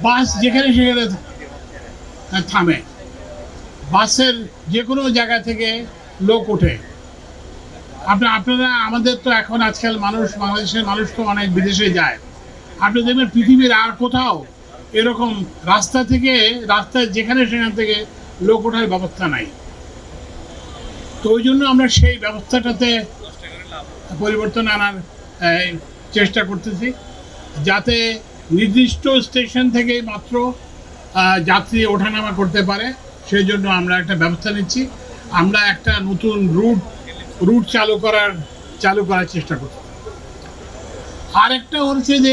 বাস যেখানে সেখানে থামে, বাসের যে কোনো জায়গা থেকে লোক ওঠে। আপনারা আমাদের তো এখন আজকাল মানুষ, বাংলাদেশের মানুষ তো অনেক বিদেশে যায়। আপনি দেখবেন পৃথিবীর আর কোথাও এরকম রাস্তায় যেখানে সেখান থেকে লোক ওঠার ব্যবস্থা নাই। তো ওই জন্য আমরা সেই ব্যবস্থাটাতে পরিবর্তন আনার চেষ্টা করতেছি, যাতে নির্দিষ্ট স্টেশন থেকে মাত্র যাত্রী ওঠানামা করতে পারে। সেই জন্য আমরা একটা ব্যবস্থা নিচ্ছি। আমরা একটা নতুন রুট চালু করার চেষ্টা করছি। আরেকটা হচ্ছে যে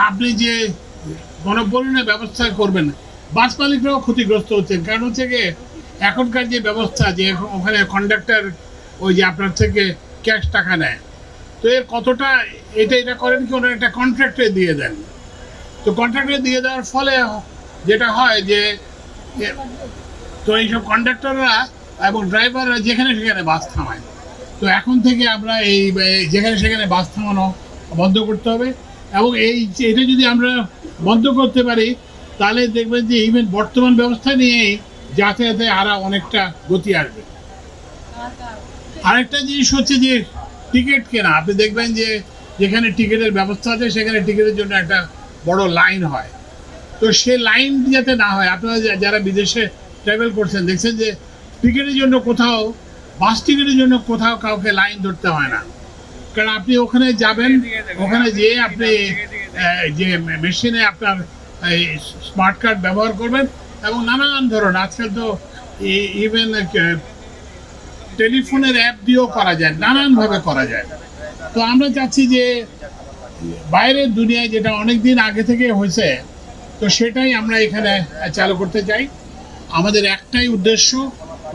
আপনি যে গণপরিবহনের ব্যবস্থা করবেন, বাস মালিকরাও ক্ষতিগ্রস্ত হচ্ছেন। কারণ হচ্ছে গিয়ে এখনকার যে ব্যবস্থা, যে ওখানে কন্ডাক্টর ওই যে আপনার থেকে ক্যাশ টাকা নেয়, তো এর কতটা এটা করেন কি ওনারা একটা কন্ট্রাক্টে দিয়ে দেন। তো কন্ট্রাক্টে দিয়ে দেওয়ার ফলে যেটা হয় যে তো এইসব কন্ডাক্টররা এবং ড্রাইভাররা যেখানে সেখানে বাস থামায়। তো এখন থেকে আমরা এই যেখানে সেখানে বাস থামানো বন্ধ করতে হবে। এবং এটা যদি আমরা বন্ধ করতে পারি, তাহলে দেখবেন যে ইভেন বর্তমান ব্যবস্থা নিয়েই যাতায়াতে আরও অনেকটা গতি আসবে। আরেকটা জিনিস হচ্ছে যে টিকিট কেনা। আপনি দেখবেন যে যেখানে টিকিটের ব্যবস্থা আছে সেখানে টিকিটের জন্য একটা বড় লাইন হয়। তো সে লাইন যাতে না হয়, আপনারা যারা বিদেশে ট্রাভেল করছেন দেখছেন যে বাস টিকিটের জন্য কোথাও কাউকে লাইন ধরতে হয় না। কারণ আপনি ওখানে যাবেন, ওখানে যেয়ে আপনি যে মেশিনে আপনার স্মার্ট কার্ড ব্যবহার করবেন এবং নানান ধরনের আজকাল তো ইভেন টেলিফোনের অ্যাপ দিয়েও করা যায়, নানানভাবে করা যায়। তো আমরা চাচ্ছি যে বাইরের দুনিয়ায় যেটা অনেক দিন আগে থেকে হয়েছে, তো সেটাই আমরা এখানে চালু করতে চাই। আমাদের একটাই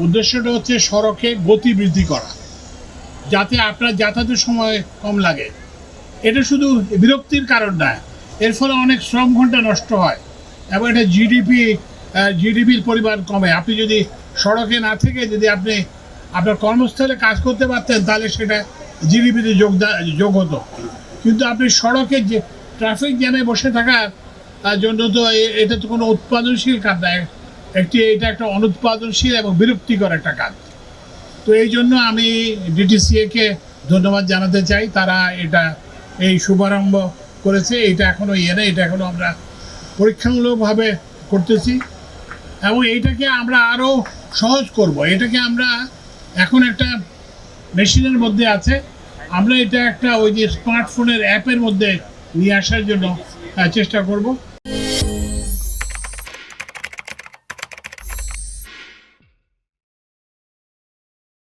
উদ্দেশ্যটা হচ্ছে সড়কে গতি বৃদ্ধি করা, যাতে আপনার যাতায়াতের সময় কম লাগে। এটা শুধু বিরক্তির কারণ নয়, এর ফলে অনেক শ্রম ঘন্টা নষ্ট হয় এবং এটা জিডিপির পরিমাণ কমে। আপনি যদি সড়কে না থেকে যদি আপনি আপনার কর্মস্থলে কাজ করতে পারতেন, তাহলে সেটা জিডিপিতে যোগ হতো। কিন্তু আপনি সড়কে যে ট্রাফিক জ্যামে বসে থাকার জন্য তো এটা তো কোনো উৎপাদনশীল কাজ নয়, এটা একটা অনুৎপাদনশীল এবং বিরক্তিকর একটা কাজ। তো এই জন্য আমি ডিটিসিএ-কে ধন্যবাদ জানাতে চাই। তারা এই শুভারম্ভ করেছে। এটা এখনও এটা এখনও আমরা পরীক্ষামূলকভাবে করতেছি এবং এইটাকে আমরা আরও সহজ করব। এটাকে আমরা এখন একটা মেশিনের মধ্যে আছে, আমরা এটা একটা ওই যে স্মার্টফোনের অ্যাপের মধ্যে নিয়ে আসার জন্য চেষ্টা করব।